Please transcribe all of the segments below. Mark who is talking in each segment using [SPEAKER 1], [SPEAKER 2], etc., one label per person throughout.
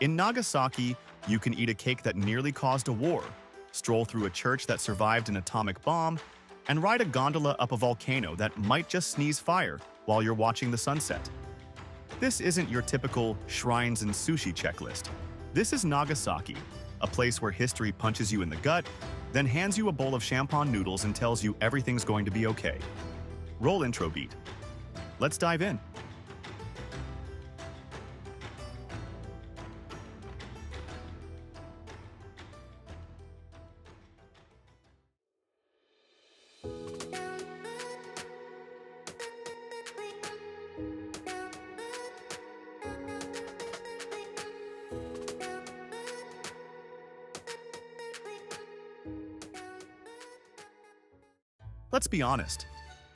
[SPEAKER 1] In Nagasaki, you can eat a cake that nearly caused a war, stroll through a church that survived an atomic bomb, and ride a gondola up a volcano that might just sneeze fire while you're watching the sunset. This isn't your typical shrines and sushi checklist. This is Nagasaki, a place where history punches you in the gut, then hands you a bowl of champon noodles and tells you everything's going to be okay. Roll intro beat. Let's dive in. Let's be honest,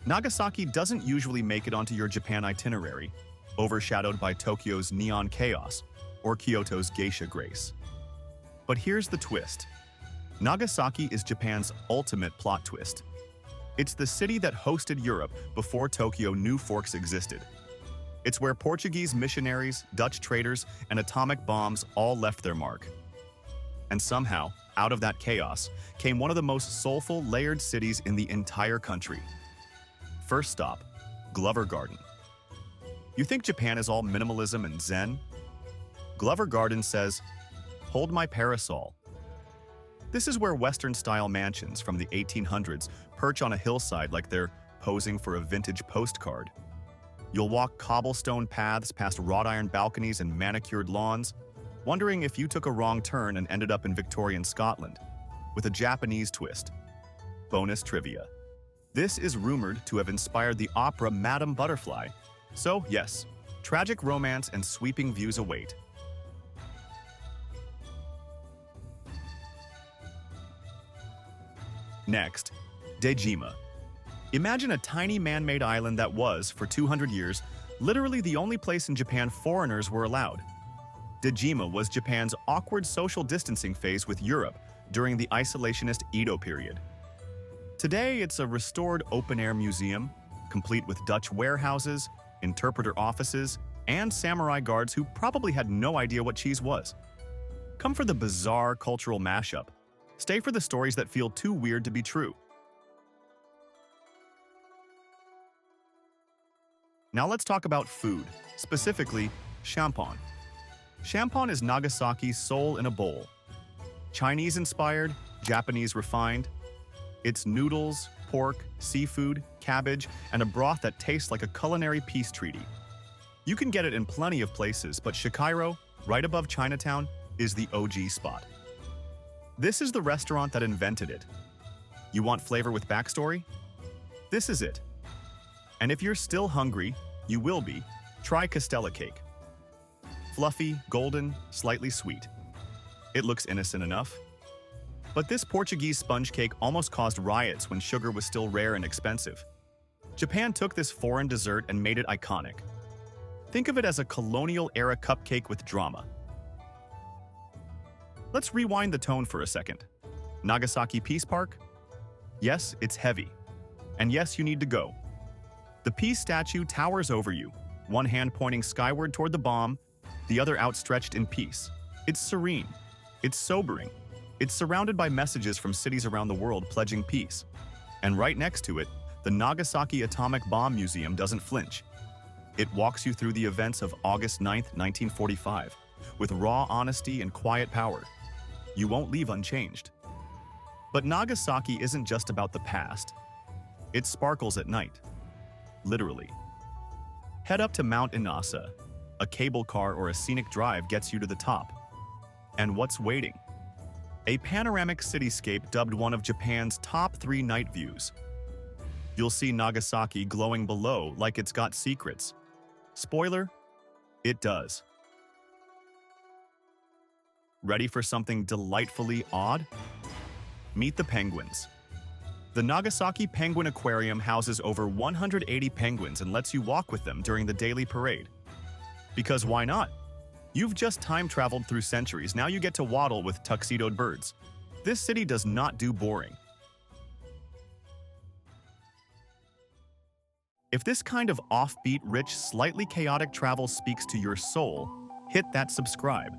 [SPEAKER 1] Nagasaki doesn't usually make it onto your Japan itinerary, overshadowed by Tokyo's neon chaos or Kyoto's geisha grace. But here's the twist. Nagasaki is Japan's ultimate plot twist. It's the city that hosted Europe before Tokyo knew forks existed. It's where Portuguese missionaries, Dutch traders, and atomic bombs all left their mark. And somehow, out of that chaos, came one of the most soulful, layered cities in the entire country. First stop, Glover Garden. You think Japan is all minimalism and zen? Glover Garden says, "Hold my parasol." This is where Western-style mansions from the 1800s perch on a hillside like they're posing for a vintage postcard. You'll walk cobblestone paths past wrought iron balconies and manicured lawns, wondering if you took a wrong turn and ended up in Victorian Scotland, with a Japanese twist. Bonus trivia. This is rumored to have inspired the opera Madame Butterfly. So yes, tragic romance and sweeping views await. Next, Dejima. Imagine a tiny man-made island that was, for 200 years, literally the only place in Japan foreigners were allowed. Dejima was Japan's awkward social distancing phase with Europe during the isolationist Edo period. Today, it's a restored open-air museum, complete with Dutch warehouses, interpreter offices, and samurai guards who probably had no idea what cheese was. Come for the bizarre cultural mashup. Stay for the stories that feel too weird to be true. Now let's talk about food, specifically champon. Champon is Nagasaki's soul in a bowl. Chinese-inspired, Japanese-refined. It's noodles, pork, seafood, cabbage, and a broth that tastes like a culinary peace treaty. You can get it in plenty of places, but Shikairo, right above Chinatown, is the OG spot. This is the restaurant that invented it. You want flavor with backstory? This is it. And if you're still hungry, you will be, try Castella cake. Fluffy, golden, slightly sweet. It looks innocent enough. But this Portuguese sponge cake almost caused riots when sugar was still rare and expensive. Japan took this foreign dessert and made it iconic. Think of it as a colonial-era cupcake with drama. Let's rewind the tone for a second. Nagasaki Peace Park? Yes, it's heavy. And yes, you need to go. The peace statue towers over you, one hand pointing skyward toward the bomb, the other outstretched in peace. It's serene. It's sobering. It's surrounded by messages from cities around the world pledging peace. And right next to it, the Nagasaki Atomic Bomb Museum doesn't flinch. It walks you through the events of August 9, 1945, with raw honesty and quiet power. You won't leave unchanged. But Nagasaki isn't just about the past. It sparkles at night. Literally. Head up to Mount Inasa. A cable car or a scenic drive gets you to the top. And what's waiting? A panoramic cityscape dubbed one of Japan's top 3 night views. You'll see Nagasaki glowing below like it's got secrets. Spoiler, it does. Ready for something delightfully odd? Meet the penguins. The Nagasaki Penguin Aquarium houses over 180 penguins and lets you walk with them during the daily parade. Because why not? You've just time-traveled through centuries, now you get to waddle with tuxedoed birds. This city does not do boring. If this kind of offbeat, rich, slightly chaotic travel speaks to your soul, hit that subscribe.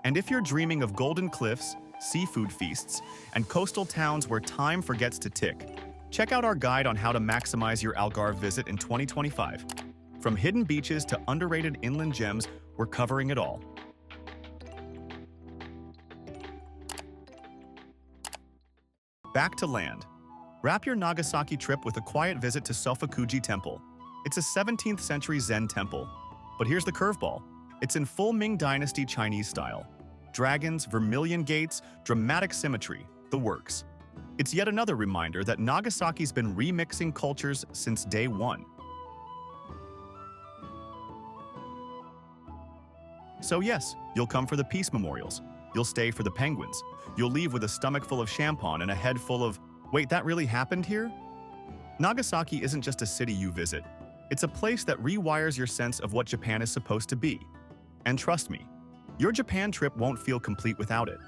[SPEAKER 1] And if you're dreaming of golden cliffs, seafood feasts, and coastal towns where time forgets to tick, check out our guide on how to maximize your Algarve visit in 2025. From hidden beaches to underrated inland gems, we're covering it all. Back to land. Wrap your Nagasaki trip with a quiet visit to Sofukuji Temple. It's a 17th century Zen temple. But here's the curveball. It's in full Ming Dynasty Chinese style. Dragons, vermilion gates, dramatic symmetry, the works. It's yet another reminder that Nagasaki's been remixing cultures since day one. So yes, you'll come for the peace memorials. You'll stay for the penguins. You'll leave with a stomach full of champagne and a head full of, wait, that really happened here? Nagasaki isn't just a city you visit. It's a place that rewires your sense of what Japan is supposed to be. And trust me, your Japan trip won't feel complete without it.